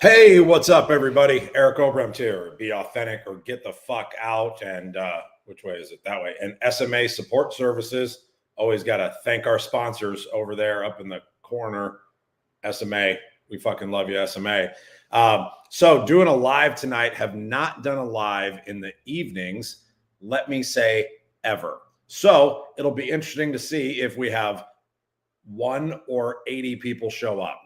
Hey, what's up, everybody? Eric Obremt here. Be authentic or get the fuck out. And which way is it? That way. And SMA Support Services. Always got to thank our sponsors over there up in the corner. SMA. We fucking love you, SMA. So doing a live tonight. Have not done a live in the evenings. Let me say ever. So it'll be interesting to see if we have 1 or 80 people show up.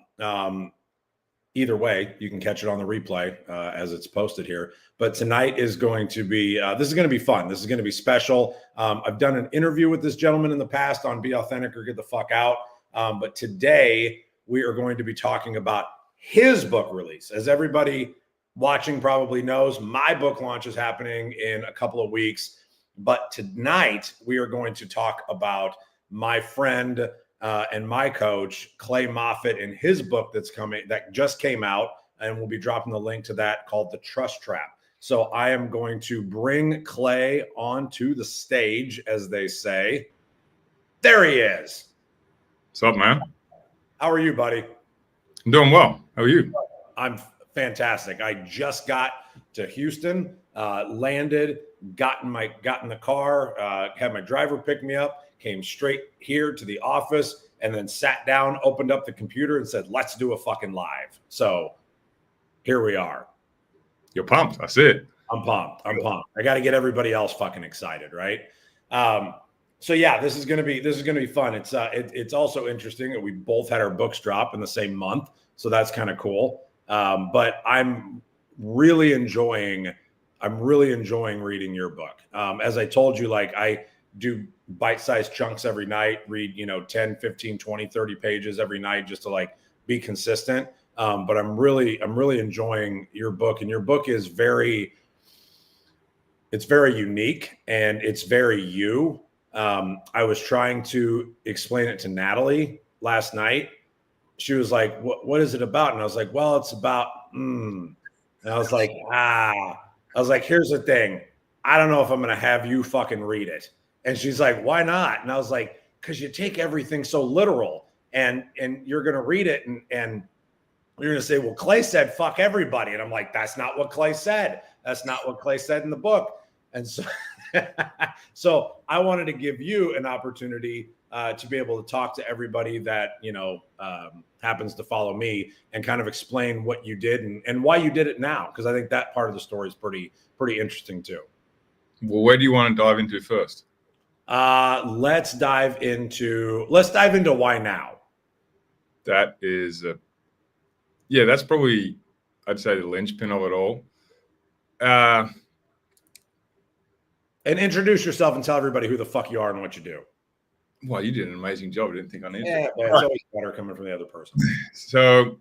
Either way, you can catch it on the replay as it's posted here. But tonight is going to be, this is going to be fun. This is going to be special. I've done an interview with this gentleman in the past on Be Authentic or Get the Fuck Out. But today we are going to be talking about his book release. As everybody watching probably knows, my book launch is happening in a couple of weeks. But tonight we are going to talk about my friend and my coach, Clay Moffat, in his book that just came out, and we'll be dropping the link to that, called The Trust Trap. So I am going to bring Clay onto the stage, as they say. There he is. What's up, man? How are you, buddy? I'm doing well. How are you? I'm fantastic. I just got to Houston, landed, got in the car, had my driver pick me up, came straight here to the office, and then sat down, opened up the computer, and said, let's do a fucking live. So here we are. You're pumped. I see it. I'm pumped. I got to get everybody else fucking excited, right? So yeah, this is gonna be fun. It's also interesting that we both had our books drop in the same month, so that's kind of cool. But I'm really enjoying reading your book. As I told you, like, I do bite-sized chunks every night, read 10, 15, 20, 30 pages every night, just to like be consistent. But I'm really enjoying your book, and your book is very unique, and it's very you. I was trying to explain it to Natalie last night. She was like, what is it about? And I was like, well, it's about and I was like, here's the thing, I don't know if I'm gonna have you fucking read it. And she's like, why not? And I was like, because you take everything so literal, and you're going to read it and you're going to say, well, Clay said, fuck everybody. And I'm like, that's not what Clay said. That's not what Clay said in the book. And so, so I wanted to give you an opportunity to be able to talk to everybody that, happens to follow me, and kind of explain what you did and why you did it now. Because I think that part of the story is pretty interesting too. Well, where do you want to dive into first? Let's dive into why now. That is, that's probably, I'd say, the linchpin of it all. And introduce yourself and tell everybody who the fuck you are and what you do. Well, you did an amazing job. I didn't think I needed it. Yeah, it's always better coming from the other person. So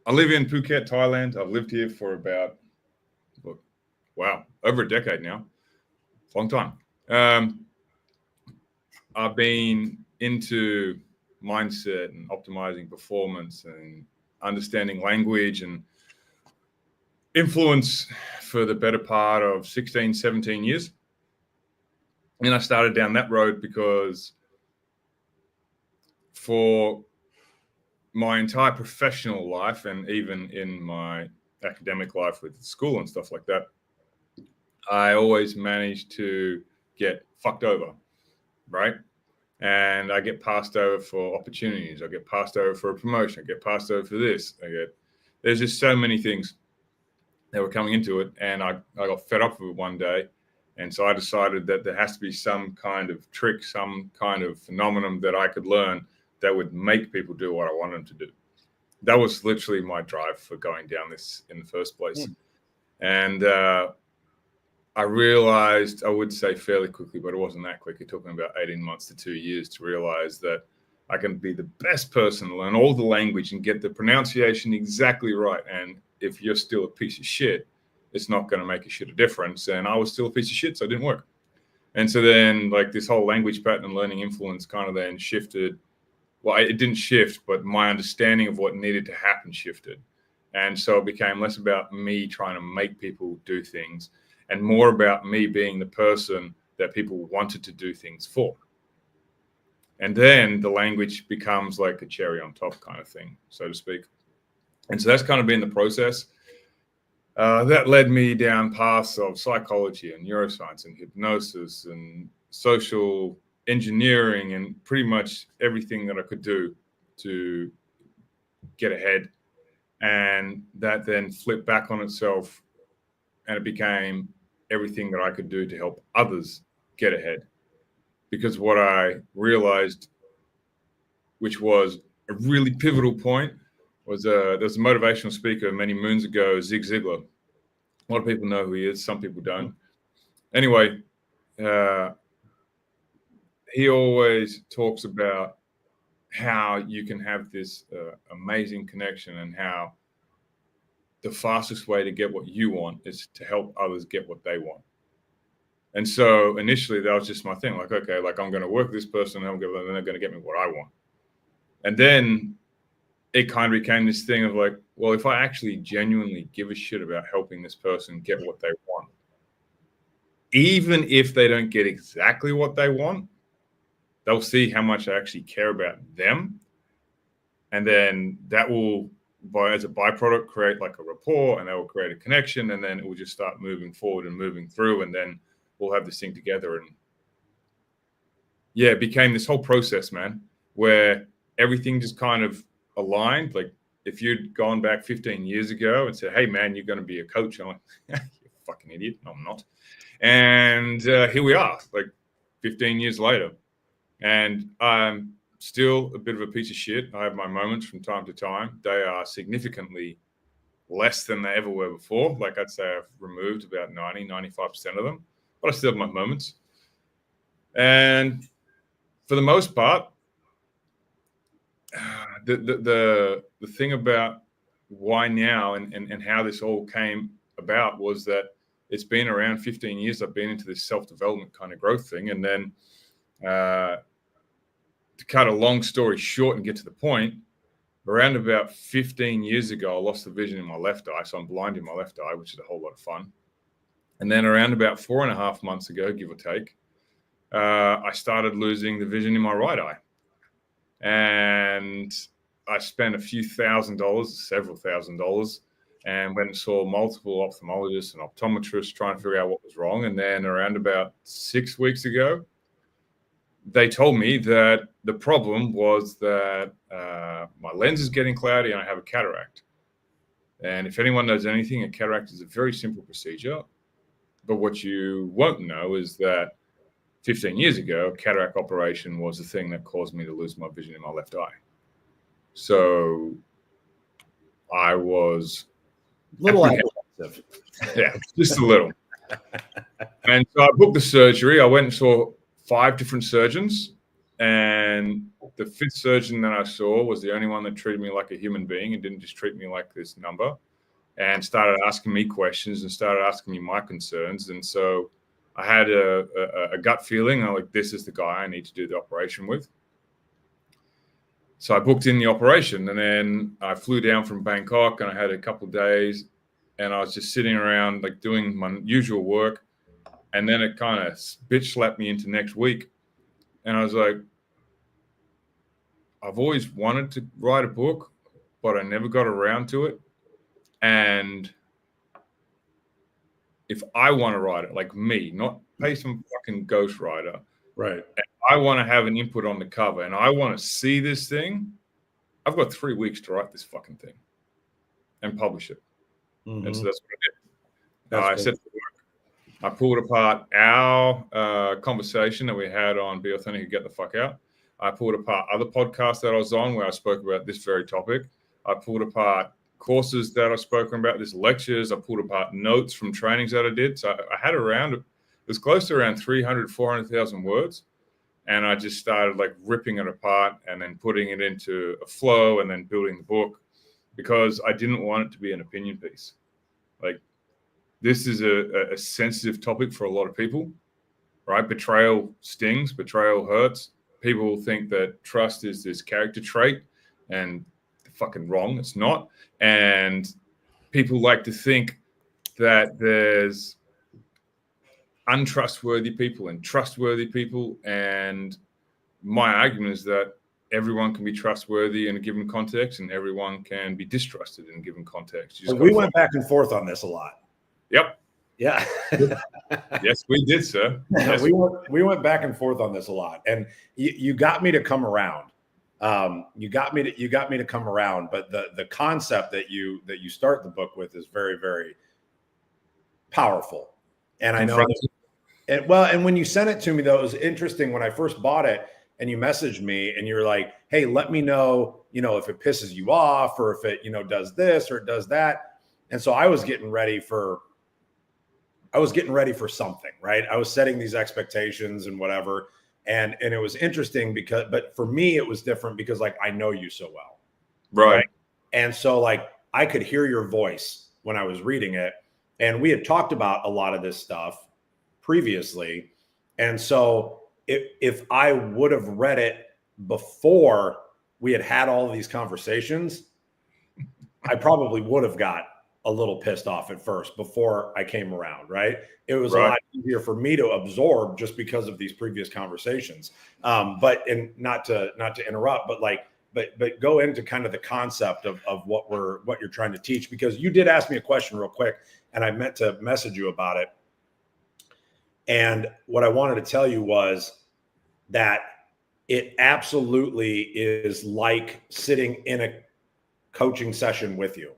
I live in Phuket, Thailand. I've lived here for about, over a decade now. Long time. I've been into mindset and optimizing performance and understanding language and influence for the better part of 16, 17 years. And I started down that road because for my entire professional life, and even in my academic life with school and stuff like that, I always managed to get fucked over, right? And I get passed over for opportunities. I get passed over for a promotion. I get passed over for this. There's just so many things that were coming into it. And I got fed up with it one day. And so I decided that there has to be some kind of trick, some kind of phenomenon that I could learn that would make people do what I want them to do. That was literally my drive for going down this in the first place. And I realized, I would say fairly quickly, but it wasn't that quick. It took me about 18 months to 2 years to realize that I can be the best person, learn all the language and get the pronunciation exactly right. And if you're still a piece of shit, it's not going to make a shit of difference. And I was still a piece of shit, so it didn't work. And so then, like, this whole language pattern and learning influence kind of then shifted. Well, it didn't shift, but my understanding of what needed to happen shifted. And so it became less about me trying to make people do things and more about me being the person that people wanted to do things for. And then the language becomes like a cherry on top kind of thing, so to speak. And so that's kind of been the process. That led me down paths of psychology and neuroscience and hypnosis and social engineering and pretty much everything that I could do to get ahead. And that then flipped back on itself, and it became everything that I could do to help others get ahead. Because what I realized, which was a really pivotal point, was there's a motivational speaker many moons ago, Zig Ziglar. A lot of people know who he is. Some people don't. Anyway, he always talks about how you can have this amazing connection and how the fastest way to get what you want is to help others get what they want. And so initially that was just my thing. Like, okay, like I'm going to work with this person and then they're going to get me what I want. And then it kind of became this thing of like, well, if I actually genuinely give a shit about helping this person get what they want, even if they don't get exactly what they want, they'll see how much I actually care about them. And then that will, as a byproduct, create like a rapport, and that will create a connection. And then it will just start moving forward and moving through. And then we'll have this thing together. And yeah, it became this whole process, man, where everything just kind of aligned. Like if you'd gone back 15 years ago and said, hey, man, you're going to be a coach. I'm like, you fucking idiot. No, I'm not. And here we are, like 15 years later. And I'm still a bit of a piece of shit. I have my moments from time to time. They are significantly less than they ever were before. Like I'd say I've removed about 95% of them, but I still have my moments. And for the most part, the thing about why now and how this all came about was that it's been around 15 years. I've been into this self-development kind of growth thing. And then to cut a long story short and get to the point, around about 15 years ago, I lost the vision in my left eye. So I'm blind in my left eye, which is a whole lot of fun. And then around about 4.5 months ago, give or take, I started losing the vision in my right eye. And I spent a few $1,000s, several $1,000s, and went and saw multiple ophthalmologists and optometrists trying to figure out what was wrong. And then around about 6 weeks ago, they told me that the problem was that my lens is getting cloudy and I have a cataract. And if anyone knows anything, a cataract is a very simple procedure. But what you won't know is that 15 years ago, a cataract operation was the thing that caused me to lose my vision in my left eye. So I was a little apprehensive. Yeah, just a little. And so I booked the surgery. I went and saw 5 different surgeons, and the 5th surgeon that I saw was the only one that treated me like a human being and didn't just treat me like this number, and started asking me questions and started asking me my concerns. And so I had a gut feeling. I'm like, this is the guy I need to do the operation with. So I booked in the operation, and then I flew down from Bangkok, and I had a couple of days, and I was just sitting around like doing my usual work. And then it kind of bitch slapped me into next week. And I was like, I've always wanted to write a book, but I never got around to it. And if I want to write it, like me, not pay some fucking ghostwriter. Right. And I want to have an input on the cover and I want to see this thing, I've got 3 weeks to write this fucking thing and publish it. Mm-hmm. And so that's what I did. I said, I pulled apart our conversation that we had on Be Authentic and Get the Fuck Out. I pulled apart other podcasts that I was on where I spoke about this very topic. I pulled apart courses that I've spoken about, these lectures. I pulled apart notes from trainings that I did. So I had around, it was close to around 300, 400,000 words. And I just started like ripping it apart and then putting it into a flow and then building the book because I didn't want it to be an opinion piece. Like, this is a sensitive topic for a lot of people, right? Betrayal stings, betrayal hurts. People think that trust is this character trait and fucking wrong. It's not. And people like to think that there's untrustworthy people and trustworthy people. And my argument is that everyone can be trustworthy in a given context, and everyone can be distrusted in a given context. We went back and forth on this a lot. Yep. Yeah. Yes, we did, sir. Yes. We went back and forth on this a lot, and you got me to come around. You got me to come around, but the concept that you start the book with is very, very powerful. And I know, and when you sent it to me, though, it was interesting when I first bought it, and you messaged me, and you're like, "Hey, let me know, if it pisses you off, or if it, does this or it does that." And so I was getting ready for something, right? I was setting these expectations and whatever. And it was interesting but for me, it was different because like, I know you so well. Right. And so like, I could hear your voice when I was reading it. And we had talked about a lot of this stuff previously. And so if I would have read it before we had all of these conversations, I probably would have got a little pissed off at first before I came around, right? It was a lot easier for me to absorb just because of these previous conversations. But not to interrupt, but go into kind of the concept of what you're trying to teach, because you did ask me a question real quick and I meant to message you about it. And what I wanted to tell you was that it absolutely is like sitting in a coaching session with you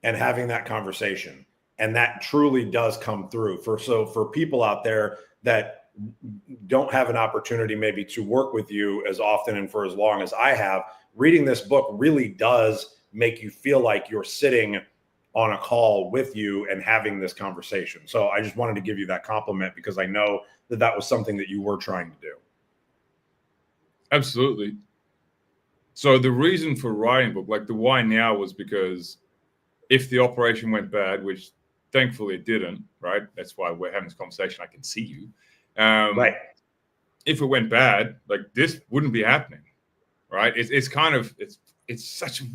and having that conversation. And that truly does come through for people out there that don't have an opportunity maybe to work with you as often and for as long as I have, reading this book really does make you feel like you're sitting on a call with you and having this conversation. So I just wanted to give you that compliment because I know that was something that you were trying to do. Absolutely. So the reason for writing a book, like the why now, was because if the operation went bad, which thankfully it didn't, right? That's why we're having this conversation. I can see you. Right. If it went bad, like this wouldn't be happening, right? It's such a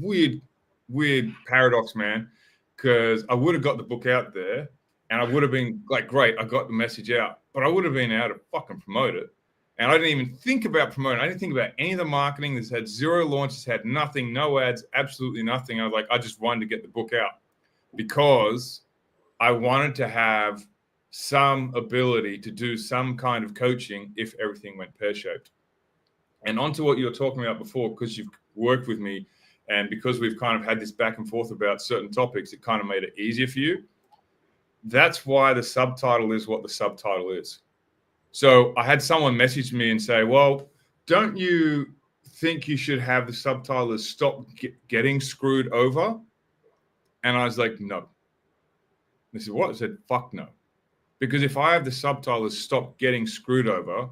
weird paradox, man, because I would have got the book out there and I would have been like, great, I got the message out, but I would have been able to fucking promote it. And I didn't even think about promoting. I didn't think about any of the marketing. This had 0 launches, had nothing, no ads, absolutely nothing. I just wanted to get the book out because I wanted to have some ability to do some kind of coaching if everything went pear-shaped. And onto what you were talking about before, because you've worked with me and because we've kind of had this back and forth about certain topics, it kind of made it easier for you. That's why the subtitle is what the subtitle is. So I had someone message me and say, well, don't you think you should have the subtitle as Stop Getting Screwed Over? And I was like, no. They said, what? I said, fuck no. Because if I have the subtitle as Stop Getting Screwed Over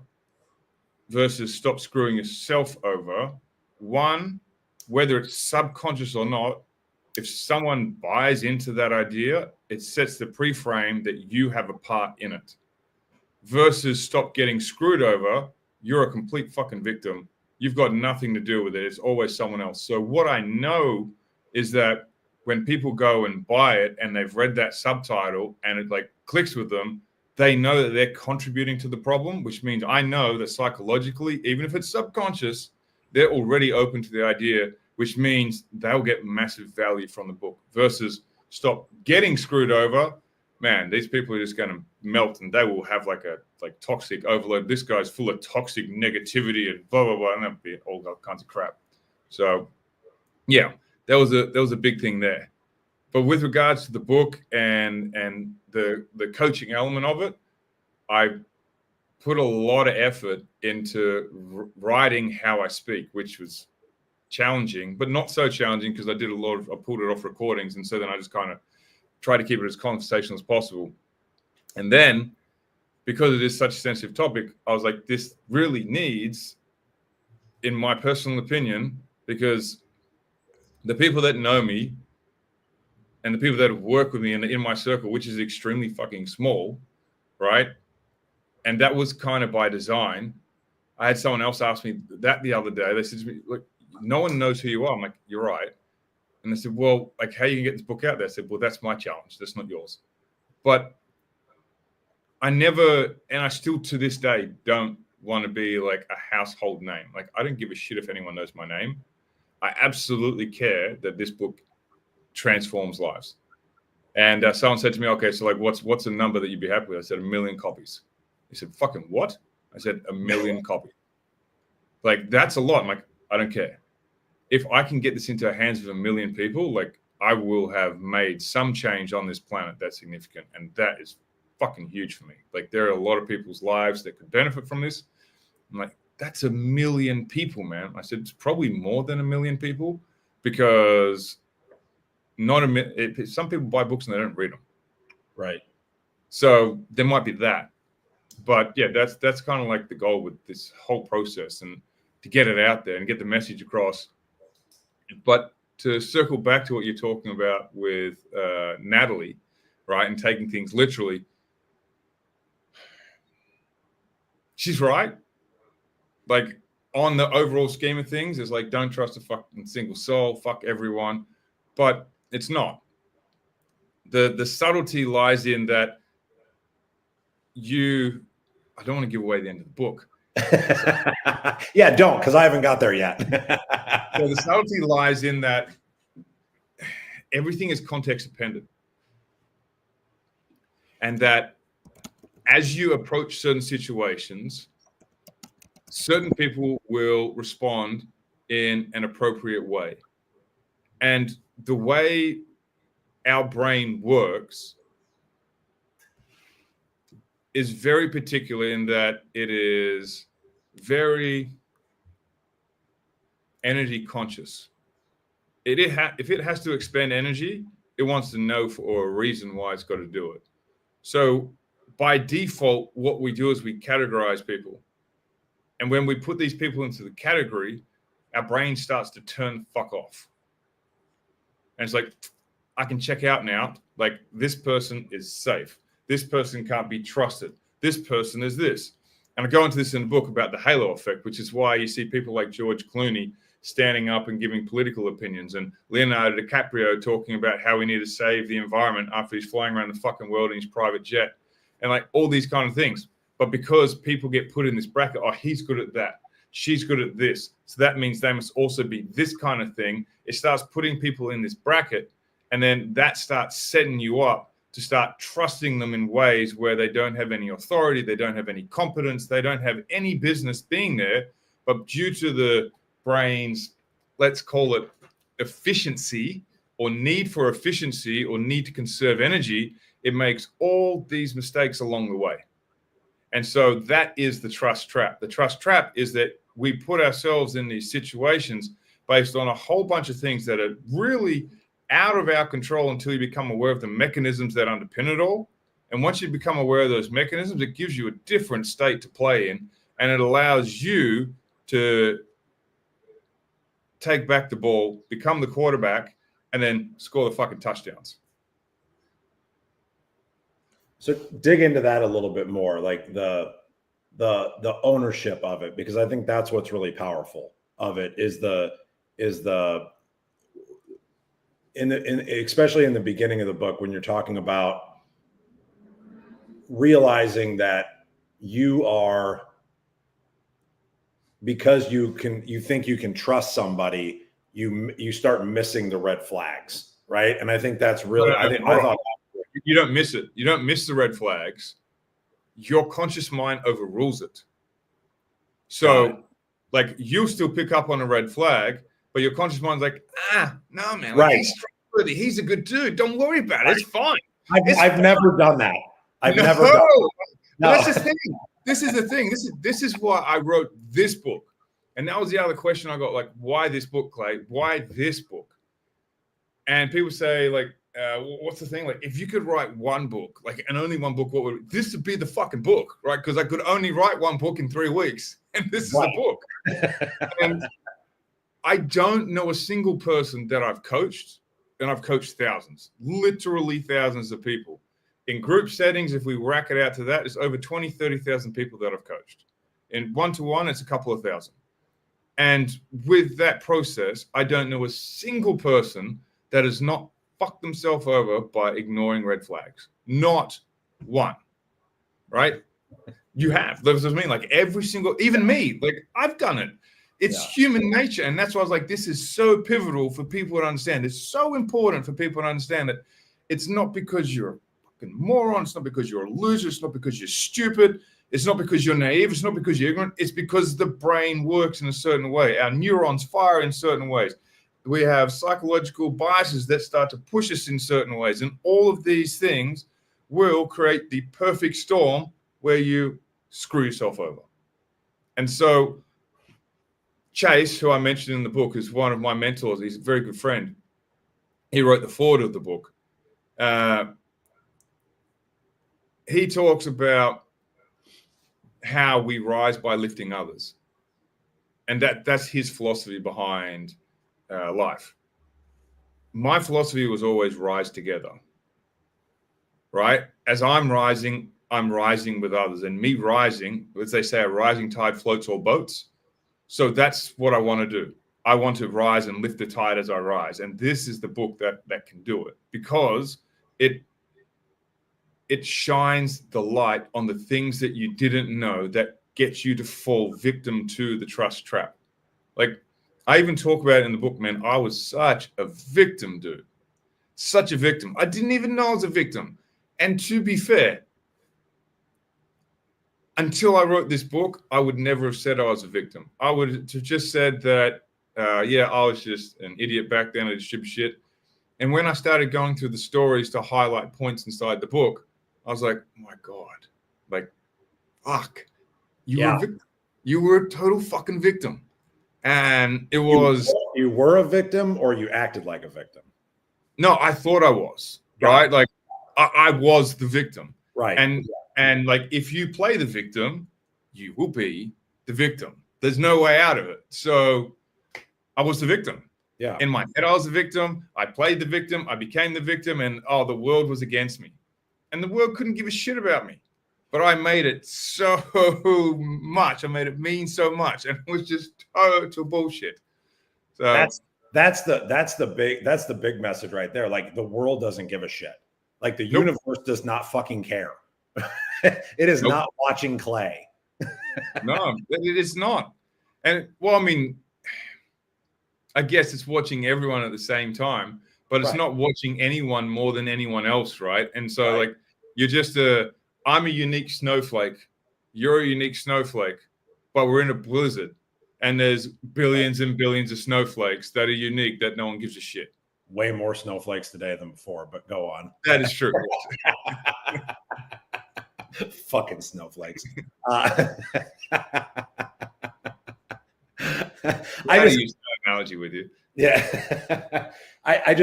versus Stop Screwing Yourself Over, one, whether it's subconscious or not, if someone buys into that idea, it sets the pre-frame that you have a part in it. Versus Stop Getting Screwed Over, you're a complete fucking victim. You've got nothing to do with it. It's always someone else. So what I know is that when people go and buy it and they've read that subtitle and it like clicks with them, they know that they're contributing to the problem, which means I know that psychologically, even if it's subconscious, they're already open to the idea, which means they'll get massive value from the book. Versus Stop Getting Screwed Over, man, these people are just going to melt and they will have like toxic overload. This guy's full of toxic negativity and blah, blah, blah. And that'll be all kinds of crap. So yeah, there was a big thing there. But with regards to the book and the coaching element of it, I put a lot of effort into writing how I speak, which was challenging, but not so challenging because I pulled it off recordings. And so then I just kind of try to keep it as conversational as possible. And then because it is such a sensitive topic, I was like, this really needs, in my personal opinion, because the people that know me and the people that have worked with me in my circle, which is extremely fucking small, right? And that was kind of by design. I had someone else ask me that the other day. They said to me, look, no one knows who you are. I'm like, you're right. And they said, well, like, how you can get this book out there? I said, well, that's my challenge. That's not yours. But I never, and I still to this day don't want to be like a household name. Like, I don't give a shit if anyone knows my name. I absolutely care that this book transforms lives. And someone said to me, okay, so like, what's a number that you'd be happy with? I said, 1 million copies. He said, fucking what? I said, 1 million copies. Like, that's a lot. I'm like, I don't care. If I can get this into the hands of 1 million people, like, I will have made some change on this planet that's significant. And that is fucking huge for me. Like, there are a lot of people's lives that could benefit from this. I'm like, that's 1 million people, man. I said, it's probably more than 1 million people, because some people buy books and they don't read them. Right. So there might be that. But yeah, that's kind of like the goal with this whole process, and to get it out there and get the message across. But to circle back to what you're talking about with Natalie, right, and taking things literally, she's right. Like, on the overall scheme of things, it's like, don't trust a fucking single soul, fuck everyone. But it's not. The subtlety lies in that I don't want to give away the end of the book. Yeah, don't, because I haven't got there yet. So the subtlety lies in that everything is context dependent. And that as you approach certain situations, certain people will respond in an appropriate way. And the way our brain works is very particular in that it is very energy conscious. If it has to expend energy, it wants to know for a reason why it's got to do it. So by default, what we do is we categorize people. And when we put these people into the category, our brain starts to turn the fuck off. And it's like, I can check out now. Like, this person is safe. This person can't be trusted. This person is this. And I go into this in the book about the halo effect, which is why you see people like George Clooney standing up and giving political opinions, and Leonardo DiCaprio talking about how we need to save the environment after he's flying around the fucking world in his private jet, and like all these kind of things. But because people get put in this bracket, oh, he's good at that, she's good at this, so that means they must also be this kind of thing. It starts putting people in this bracket, and then that starts setting you up to start trusting them in ways where they don't have any authority, they don't have any competence, they don't have any business being there. But due to the brain's, let's call it efficiency, or need for efficiency, or need to conserve energy, it makes all these mistakes along the way. And so that is the trust trap. The trust trap is that we put ourselves in these situations based on a whole bunch of things that are really out of our control until you become aware of the mechanisms that underpin it all. And once you become aware of those mechanisms, it gives you a different state to play in, and it allows you to take back the ball, become the quarterback, and then score the fucking touchdowns. So dig into that a little bit more, like the ownership of it, because I think that's what's really powerful of it especially in the beginning of the book, when you're talking about realizing that you are, because you think you can trust somebody, you start missing the red flags, right? And I think that's really, I thought you don't miss it. You don't miss the red flags. Your conscious mind overrules it. So, like, you still pick up on a red flag, but your conscious mind's like, no, man, like, right? He's trustworthy. He's a good dude. Don't worry about it. It's fine. I've never done that. Never done that. No. That's the thing. This is the thing. This is why I wrote this book. And that was the other question I got, like, why this book, Clay? Why this book? And people say, like, what's the thing? Like, if you could write one book, like, and only one book, what would this would be the fucking book, right? Because I could only write one book in 3 weeks, and this is the book. And I don't know a single person that I've coached, and I've coached thousands, literally thousands of people. In group settings, if we rack it out to that, it's over 20, 30,000 people that I've coached. In one-to-one, it's a couple of thousand. And with that process, I don't know a single person that has not fucked themselves over by ignoring red flags. Not one, right? You have. That's what I mean. Like every single, even me, like I've done it. It's human nature. And that's why I was like, this is so pivotal for people to understand. It's so important for people to understand that it's not because you're a fucking moron. It's not because you're a loser. It's not because you're stupid. It's not because you're naive. It's not because you're ignorant. It's because the brain works in a certain way. Our neurons fire in certain ways. We have psychological biases that start to push us in certain ways. And all of these things will create the perfect storm where you screw yourself over. And so Chase, who I mentioned in the book, is one of my mentors. He's a very good friend. He wrote the foreword of the book. He talks about how we rise by lifting others. And that's his philosophy behind life. My philosophy was always rise together, right? As I'm rising with others. And me rising, as they say, a rising tide floats all boats. So that's what I want to do. I want to rise and lift the tide as I rise. And this is the book that can do it, because it shines the light on the things that you didn't know that gets you to fall victim to the trust trap. Like I even talk about it in the book, man. I was such a victim, dude. Such a victim. I didn't even know I was a victim. And to be fair, until I wrote this book, I would never have said I was a victim. I would have just said that, I was just an idiot back then. I did stupid shit. And when I started going through the stories to highlight points inside the book, I was like, oh my God, like, fuck, you were a victim. You were a total fucking victim. And it was... You were a victim or you acted like a victim? No, I thought I was, right? Like I was the victim. Right. And like, if you play the victim, you will be the victim. There's no way out of it. So I was the victim. Yeah. In my head, I was the victim. I played the victim. I became the victim. And the world was against me. And the world couldn't give a shit about me. But I made it so much. I made it mean so much. And it was just total bullshit. So that's the big message right there. Like the world doesn't give a shit. Like the universe does not fucking care. It is not watching clay. No, it is not. And well, I mean, I guess it's watching everyone at the same time, but it's not watching anyone more than anyone else, right? And so like you're just I'm a unique snowflake, you're a unique snowflake, but we're in a blizzard and there's billions and billions of snowflakes that are unique that no one gives a shit. Way more snowflakes today than before, but go on. That is true. Fucking snowflakes. I just use that analogy with you. Yeah. I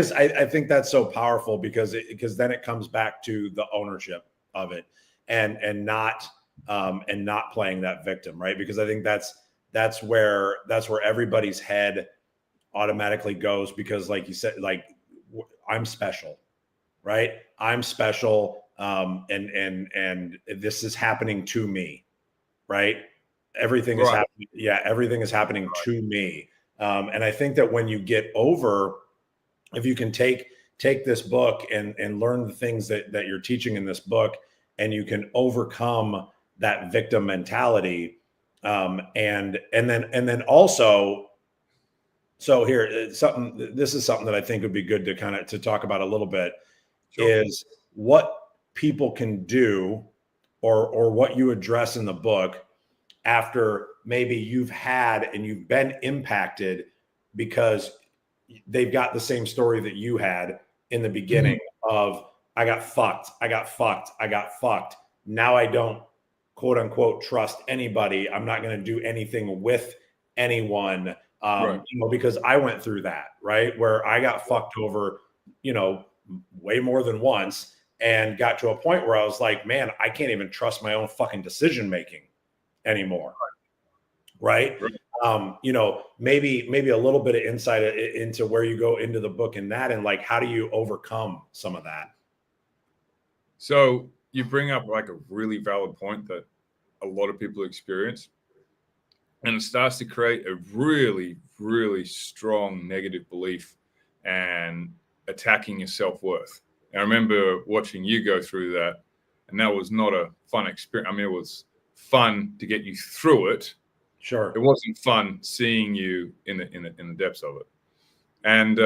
think that's so powerful because then it comes back to the ownership of it and not playing that victim, right? Because I think that's where everybody's head automatically goes, because like you said, like I'm special, right? I'm special. And this is happening to me, right? Everything is happening. Yeah. Everything is happening to me. And I think that when you get over, if you can take this book and learn the things that you're teaching in this book, and you can overcome that victim mentality. And then also, so here, this is something that I think would be good to talk about a little bit, is what people can do or what you address in the book after maybe you've been impacted because they've got the same story that you had in the beginning of I got fucked. Now I don't quote unquote trust anybody. I'm not going to do anything with anyone, because I went through that, right? Where I got fucked over, way more than once, and got to a point where I was like, man, I can't even trust my own fucking decision-making anymore. Right. Maybe a little bit of insight into where you go into the book and that, and like, how do you overcome some of that? So you bring up like a really valid point that a lot of people experience, and it starts to create a really, really strong negative belief and attacking your self-worth. And I remember watching you go through that, and that was not a fun experience. I mean, it was fun to get you through it. Sure. It wasn't fun seeing you in the depths of it. And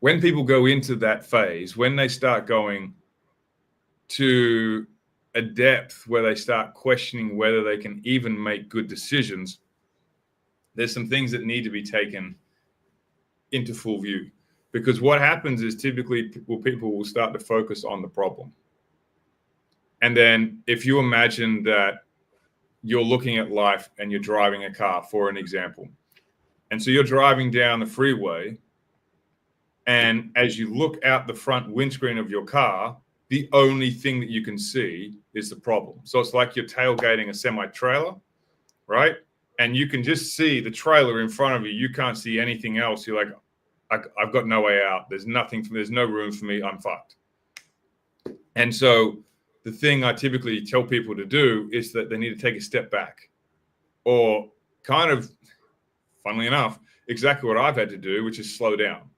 when people go into that phase, when they start going to a depth where they start questioning whether they can even make good decisions, there's some things that need to be taken into full view. Because what happens is typically people will start to focus on the problem. And then if you imagine that you're looking at life and you're driving a car, for an example, and so you're driving down the freeway, and as you look out the front windscreen of your car, the only thing that you can see is the problem. So it's like you're tailgating a semi-trailer, right? And you can just see the trailer in front of you. You can't see anything else. You're like, I've got no way out. There's no room for me. I'm fucked. And so the thing I typically tell people to do is that they need to take a step back, or kind of, funnily enough, exactly what I've had to do, which is slow down,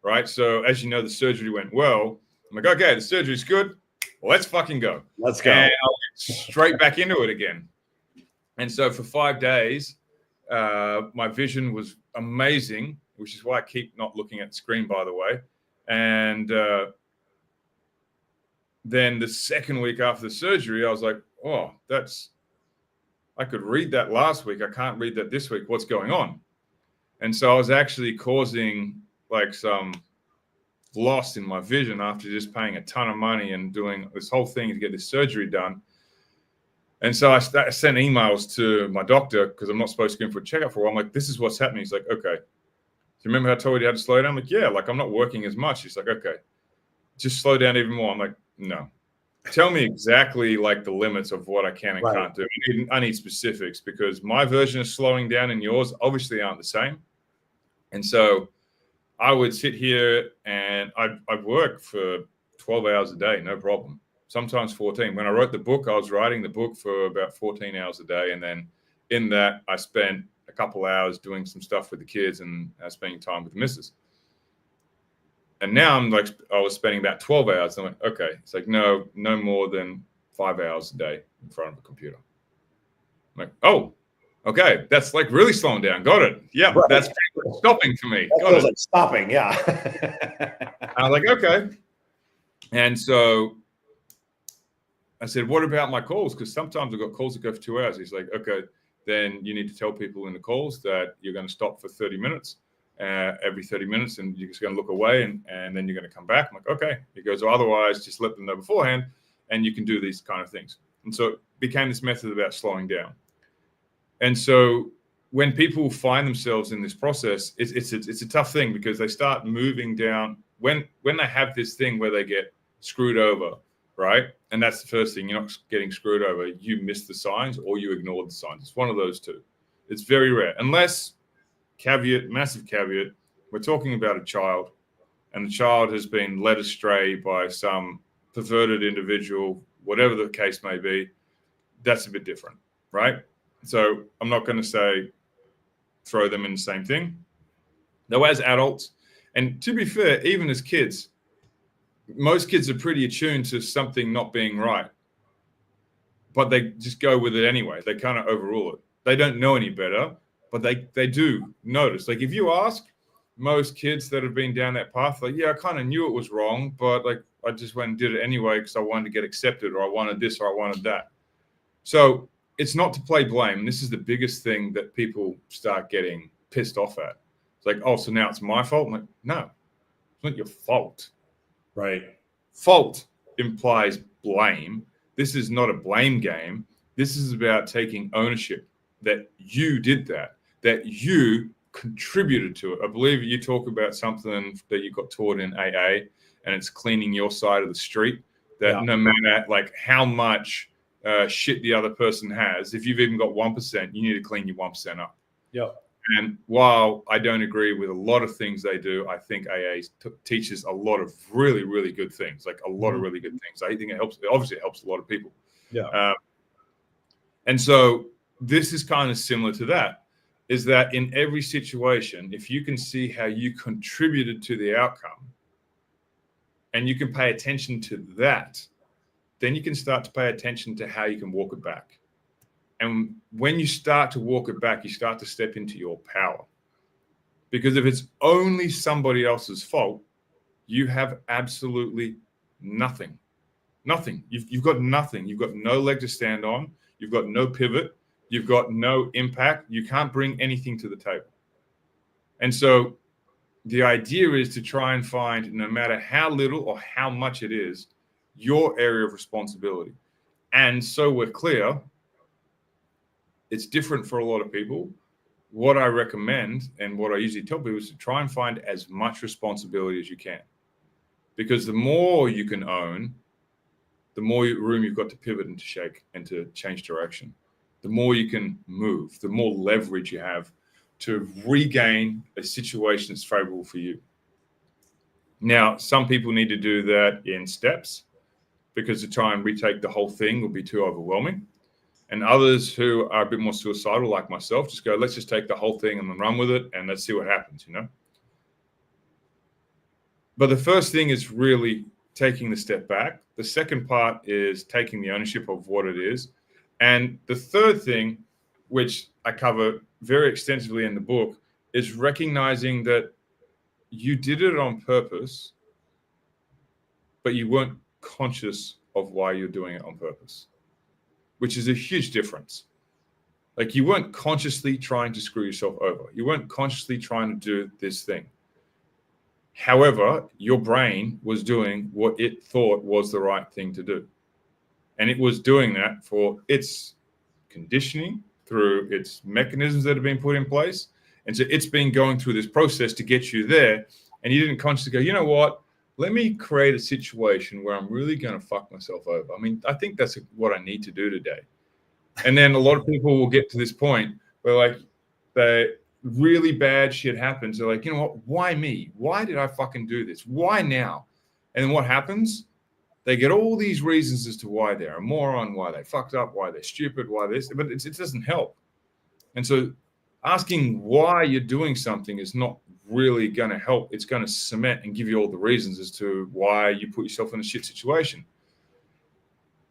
right? So as you know, the surgery went well. I'm like, okay, the surgery's good. Well, let's fucking go. Let's go. And I'll get straight back into it again. And so for 5 days, my vision was amazing, which is why I keep not looking at the screen, by the way. And then the second week after the surgery, I was like, oh, I could read that last week. I can't read that this week. What's going on? And so I was actually causing like some loss in my vision after just paying a ton of money and doing this whole thing to get this surgery done. And so I sent emails to my doctor because I'm not supposed to go in for a checkup for a while. I'm like, this is what's happening. He's like, okay. Do you remember how I told you how to slow down? I'm like, yeah, like I'm not working as much. He's like, okay, just slow down even more. I'm like, no. Tell me exactly like the limits of what I can and can't do. I need specifics, because my version of slowing down and yours obviously aren't the same. And so I would sit here and I'd work for 12 hours a day, no problem. Sometimes 14. When I wrote the book, I was writing the book for about 14 hours a day. And then in that, I spent a couple hours doing some stuff with the kids and spending time with the missus. And now I was spending about 12 hours. I'm like, okay. It's like, no more than 5 hours a day in front of a computer. I'm like, oh, okay. That's like really slowing down. Got it. Yeah, right. That's stopping for me. That feels like stopping. Yeah. I was like, okay. And so I said, what about my calls? Because sometimes I've got calls that go for 2 hours. He's like, okay, then you need to tell people in the calls that you're going to stop for 30 minutes. Every 30 minutes, and you're just going to look away, and then you're going to come back. I'm like, okay. He goes, well, otherwise, just let them know beforehand, and you can do these kind of things. And so it became this method about slowing down. And so when people find themselves in this process, it's a tough thing, because they start moving down when they have this thing where they get screwed over, right? And that's the first thing. You're not getting screwed over. You miss the signs or you ignored the signs. It's one of those two. It's very rare, unless, caveat, massive caveat, we're talking about a child, and the child has been led astray by some perverted individual, whatever the case may be. That's a bit different, right? So I'm not going to say throw them in the same thing. Though as adults, and to be fair, even as kids, most kids are pretty attuned to something not being right, but they just go with it anyway. They kind of overrule it. They don't know any better, but they do notice. Like if you ask most kids that have been down that path, like, yeah, I kind of knew it was wrong, but like I just went and did it anyway because I wanted to get accepted, or I wanted this, or I wanted that. So it's not to play blame. This is the biggest thing that people start getting pissed off at. It's like, oh, so now it's my fault? I'm like, no, it's not your fault. Right. Fault implies blame. This is not a blame game. This is about taking ownership that you did that you contributed to it. I believe you talk about something that you got taught in AA, and it's cleaning your side of the street. That no matter like how much shit the other person has, if you've even got 1%, you need to clean your 1% up. Yep. And while I don't agree with a lot of things they do, I think AA teaches a lot of really, really good things, like a lot of really good things. I think it helps. Obviously, it helps a lot of people. Yeah. And so this is kind of similar to that, is that in every situation, if you can see how you contributed to the outcome, and you can pay attention to that, then you can start to pay attention to how you can walk it back. And when you start to walk it back, you start to step into your power. Because if it's only somebody else's fault, you have absolutely nothing. Nothing. You've got nothing. You've got no leg to stand on. You've got no pivot. You've got no impact. You can't bring anything to the table. And so the idea is to try and find, no matter how little or how much it is, your area of responsibility. And so we're clear, it's different for a lot of people. What I recommend and what I usually tell people is to try and find as much responsibility as you can. Because the more you can own, the more room you've got to pivot and to shake and to change direction. The more you can move, the more leverage you have to regain a situation that's favorable for you. Now, some people need to do that in steps because to try and retake the whole thing will be too overwhelming. And others who are a bit more suicidal, like myself, just go, let's just take the whole thing and then run with it and let's see what happens, you know? But the first thing is really taking the step back. The second part is taking the ownership of what it is. And the third thing, which I cover very extensively in the book, is recognizing that you did it on purpose, but you weren't conscious of why you're doing it on purpose, which is a huge difference. Like you weren't consciously trying to screw yourself over. You weren't consciously trying to do this thing. However, your brain was doing what it thought was the right thing to do. And it was doing that for its conditioning, through its mechanisms that have been put in place. And so it's been going through this process to get you there. And you didn't consciously go, you know what? Let me create a situation where I'm really going to fuck myself over. I mean, I think that's what I need to do today. And then a lot of people will get to this point where like really bad shit happens. They're like, you know what? Why me? Why did I fucking do this? Why now? And then what happens? They get all these reasons as to why they're a moron, why they fucked up, why they're stupid, why this, but it doesn't help. And so asking why you're doing something is not really going to help. It's going to cement and give you all the reasons as to why you put yourself in a shit situation.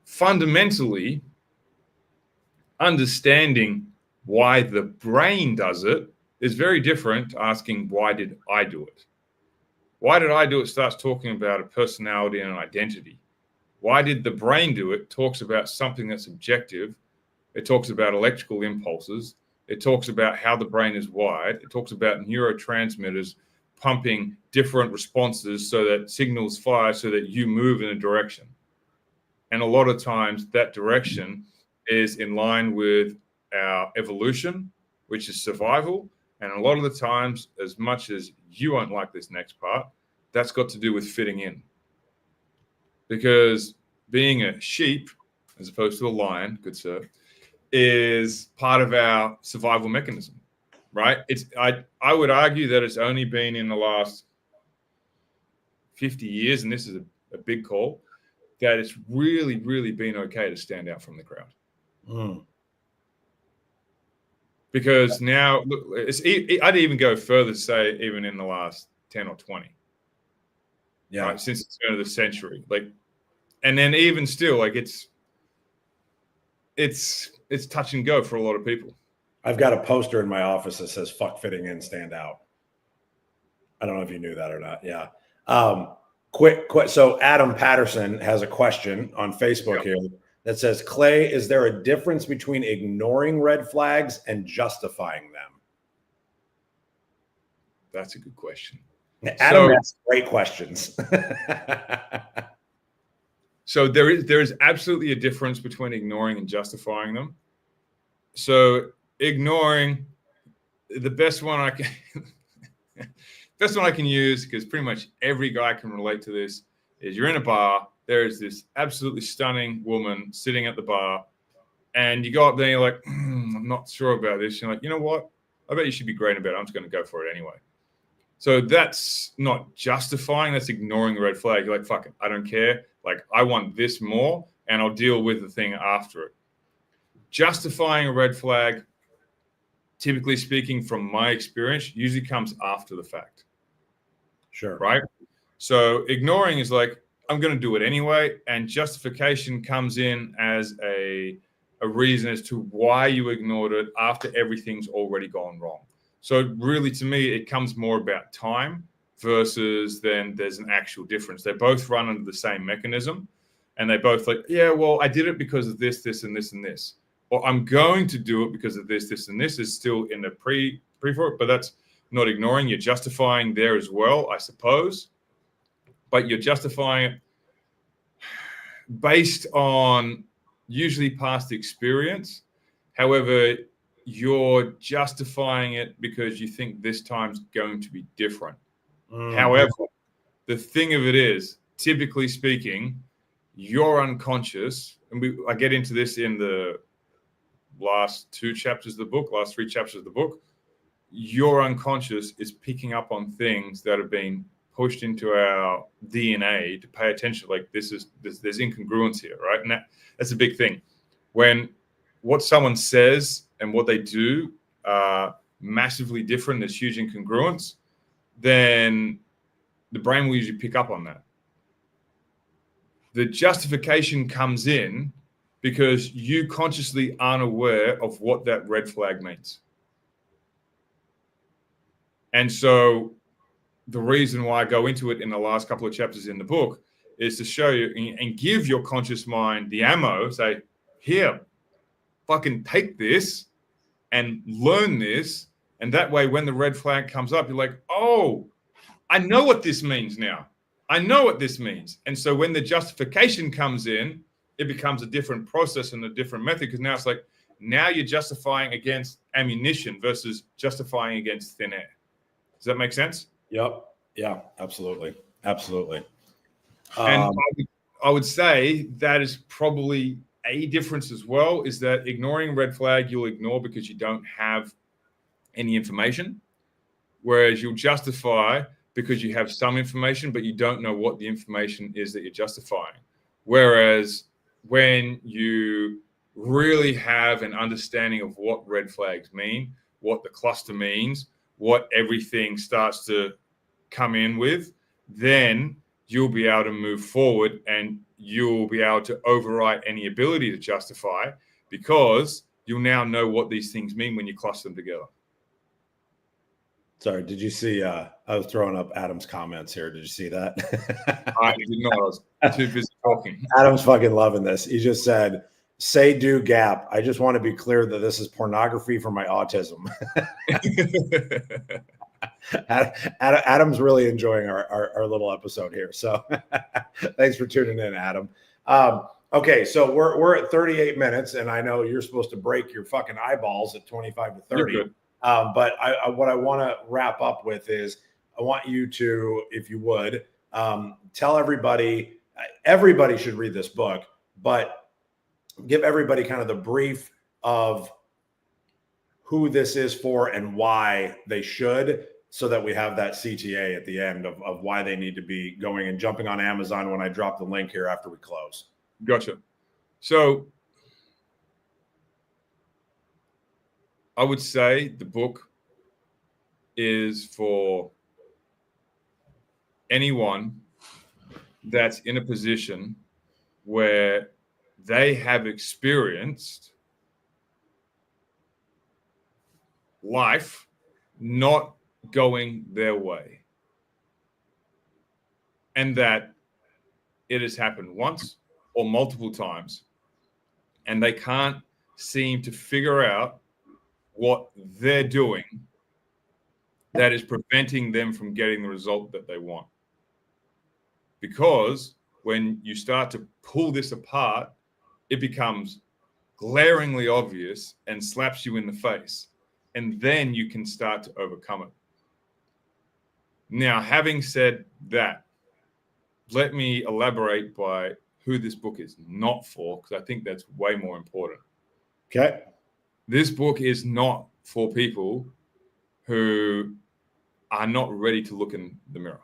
Fundamentally, understanding why the brain does it is very different to asking, why did I do it? Why did I do it starts talking about a personality and an identity. Why did the brain do it? Talks about something that's objective. It talks about electrical impulses. It talks about how the brain is wired. It talks about neurotransmitters pumping different responses so that signals fire so that you move in a direction. And a lot of times that direction is in line with our evolution, which is survival. And a lot of the times, as much as you won't like this next part, that's got to do with fitting in. Because being a sheep, as opposed to a lion, good sir, is part of our survival mechanism, right? I would argue that it's only been in the last 50 years, and this is a big call, that it's really, really been okay to stand out from the crowd. Because now, look, I'd even go further to say even in the last 10 or 20. Yeah. Right, since the turn of the century. Like, and then even still, like it's touch and go for a lot of people. I've got a poster in my office that says "fuck fitting in, stand out." I don't know if you knew that or not. Yeah. Quick. So Adam Patterson has a question on Facebook here that says, Clay, is there a difference between ignoring red flags and justifying them? That's a good question. Adam asks great questions. So there is absolutely a difference between ignoring and justifying them. So ignoring, the best one I can use, because pretty much every guy can relate to this, is you're in a bar. There is this absolutely stunning woman sitting at the bar, and you go up there and you're like, I'm not sure about this. You're like, you know what? I bet you should be great about it. I'm just going to go for it anyway. So that's not justifying. That's ignoring the red flag. You're like, fuck it. I don't care. Like, I want this more, and I'll deal with the thing after it. Justifying a red flag, typically speaking, from my experience, usually comes after the fact. Sure. Right? So ignoring is like, I'm going to do it anyway. And justification comes in as a reason as to why you ignored it after everything's already gone wrong. So really, to me, it comes more about time versus then there's an actual difference. They both run under the same mechanism. And they both like, yeah, well, I did it because of this, this, and this, and this. Or I'm going to do it because of this, this, and this is still in the pre for it. But that's not ignoring. You're justifying there as well, I suppose. But you're justifying it based on usually past experience. However, you're justifying it because you think this time's going to be different. However, the thing of it is, typically speaking, your unconscious, and I get into this in the last 3 chapters of the book, your unconscious is picking up on things that have been pushed into our DNA to pay attention. Like there's incongruence here, right? And that's a big thing. When what someone says and what they do are massively different, there's huge incongruence, then the brain will usually pick up on that. The justification comes in because you consciously aren't aware of what that red flag means. And so the reason why I go into it in the last couple of chapters in the book is to show you and give your conscious mind the ammo, say, here, fucking take this and learn this. And that way, when the red flag comes up, you're like, oh, I know what this means now. I know what this means. And so when the justification comes in, it becomes a different process and a different method, because now it's like, now you're justifying against ammunition versus justifying against thin air. Does that make sense? Yep. Yeah, absolutely. Absolutely. And I would say that is probably a difference as well, is that ignoring red flag, you'll ignore because you don't have any information, whereas you'll justify because you have some information, but you don't know what the information is that you're justifying. Whereas when you really have an understanding of what red flags mean, what the cluster means, what everything starts to come in with, then you'll be able to move forward and you'll be able to overwrite any ability to justify, because you'll now know what these things mean when you cluster them together. Sorry, did you see? I was throwing up Adam's comments here. Did you see that? I did not. I was too busy talking. Adam's fucking loving this. He just said, say do gap. I just want to be clear that this is pornography for my autism. Adam's really enjoying our little episode here. So thanks for tuning in, Adam. Okay, so we're at 38 minutes, and I know you're supposed to break your fucking eyeballs at 25 to 30. But what I want to wrap up with is I want you to, if you would, tell everybody should read this book, but give everybody kind of the brief of who this is for and why they should, so that we have that CTA at the end of why they need to be going and jumping on Amazon when I drop the link here after we close. Gotcha. So I would say the book is for anyone that's in a position where they have experienced life not going their way, and that it has happened once or multiple times, and they can't seem to figure out what they're doing that is preventing them from getting the result that they want. Because when you start to pull this apart, it becomes glaringly obvious and slaps you in the face. And then you can start to overcome it. Now, having said that, let me elaborate by who this book is not for, because I think that's way more important. Okay. This book is not for people who are not ready to look in the mirror.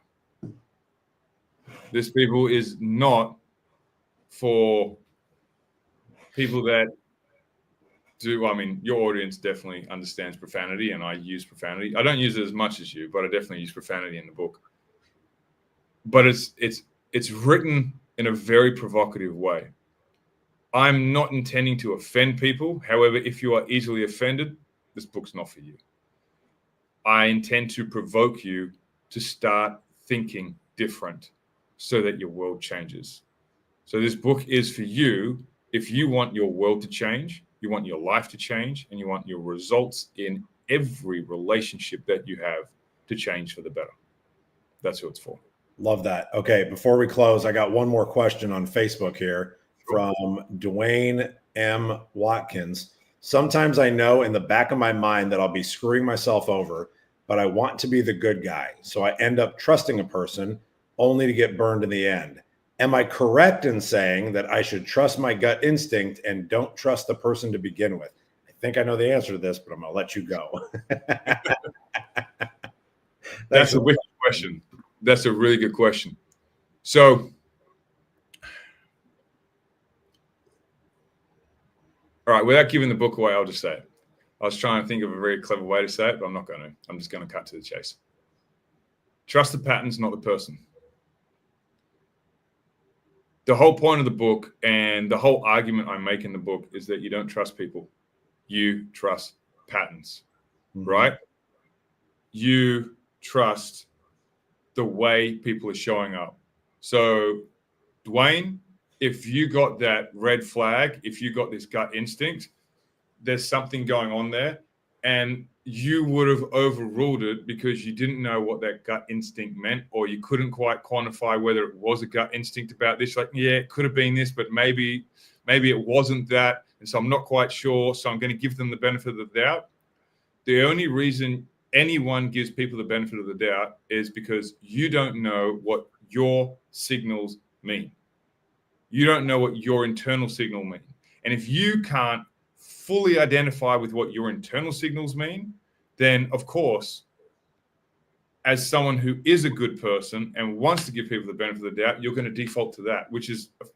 This people is not for people that do, I mean, your audience definitely understands profanity, and I use profanity. I don't use it as much as you, but I definitely use profanity in the book. but it's written in a very provocative way. I'm not intending to offend people. However, if you are easily offended, this book's not for you. I intend to provoke you to start thinking different so that your world changes. So this book is for you if you want your world to change, you want your life to change, and you want your results in every relationship that you have to change for the better. That's who it's for. Love that. Okay, before we close, I got one more question on Facebook here from Dwayne M. Watkins. Sometimes I know in the back of my mind that I'll be screwing myself over, but I want to be the good guy. So I end up trusting a person only to get burned in the end. Am I correct in saying that I should trust my gut instinct and don't trust the person to begin with? I think I know the answer to this, but I'm going to let you go. That's a wicked question. That's a really good question. So, all right, without giving the book away, I'll just say it. I was trying to think of a very clever way to say it, but I'm not going to. I'm just going to cut to the chase. Trust the patterns, not the person. The whole point of the book and the whole argument I make in the book is that you don't trust people. You trust patterns, right? You trust the way people are showing up. So, Dwayne, if you got that red flag, if you got this gut instinct, there's something going on there, and you would have overruled it because you didn't know what that gut instinct meant, or you couldn't quite quantify whether it was a gut instinct about this. Like, yeah, it could have been this, but maybe it wasn't that. And so I'm not quite sure. So I'm going to give them the benefit of the doubt. The only reason anyone gives people the benefit of the doubt is because you don't know what your signals mean. You don't know what your internal signal mean. And if you can't fully identify with what your internal signals mean, then of course, as someone who is a good person and wants to give people the benefit of the doubt, you're going to default to that, which is a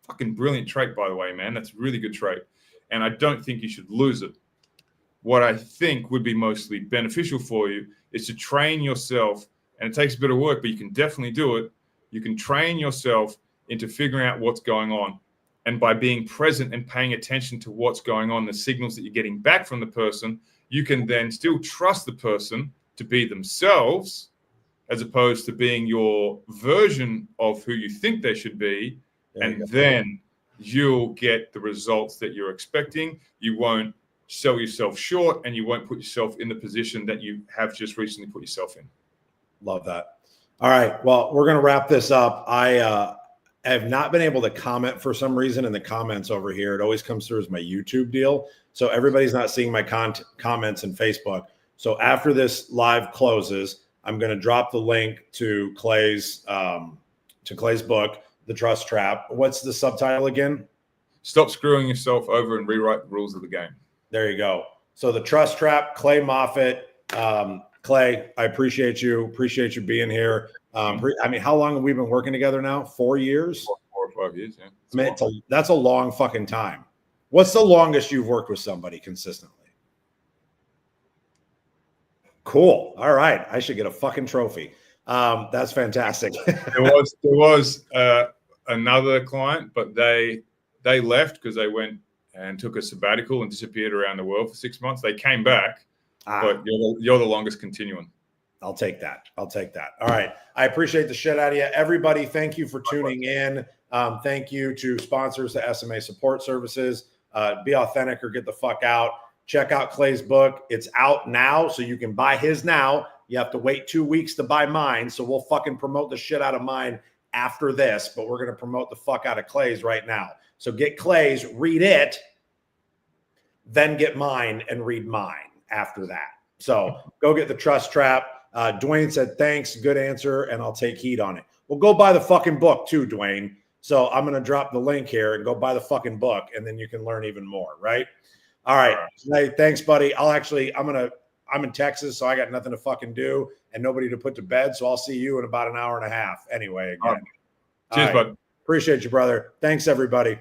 fucking brilliant trait, by the way, man. That's a really good trait. And I don't think you should lose it. What I think would be mostly beneficial for you is to train yourself, and it takes a bit of work, but you can definitely do it. You can train yourself into figuring out what's going on. And by being present and paying attention to what's going on, the signals that you're getting back from the person, you can then still trust the person to be themselves, as opposed to being your version of who you think they should be. And then you'll get the results that you're expecting. You won't sell yourself short, and you won't put yourself in the position that you have just recently put yourself in. Love that. All right. Well, we're going to wrap this up. I have not been able to comment for some reason in the comments over here. It always comes through as my YouTube deal. So everybody's not seeing my comments in Facebook. So after this live closes, I'm going to drop the link to Clay's book, The Trust Trap. What's the subtitle again? Stop screwing yourself over and rewrite the rules of the game. There you go. So The Trust Trap, Clay Moffat. Clay, I appreciate you. Appreciate you being here. I mean, how long have we been working together now? 4 years? 4 or 5 years, yeah. Man, that's a long fucking time. What's the longest you've worked with somebody consistently? Cool. All right. I should get a fucking trophy. That's fantastic. There was another client, but they left because they went and took a sabbatical and disappeared around the world for 6 months. They came back, but you're the longest continuing. I'll take that. All right. I appreciate the shit out of you. Everybody, thank you for tuning in. Thank you to sponsors, the SMA Support Services. Be authentic or get the fuck out. Check out Clay's book. It's out now, so you can buy his now. You have to wait 2 weeks to buy mine, so we'll fucking promote the shit out of mine after this, but we're going to promote the fuck out of Clay's right now. So get Clay's, read it, then get mine and read mine after that. So go get The Trust Trap. Dwayne said, thanks, good answer, and I'll take heat on it. Well, go buy the fucking book too, Dwayne. So I'm going to drop the link here and go buy the fucking book, and then you can learn even more, right? All right. Hey, thanks, buddy. I'm in Texas, so I got nothing to fucking do and nobody to put to bed. So I'll see you in about an hour and a half. Anyway, again. Cheers, bud. Appreciate you, brother. Thanks, everybody.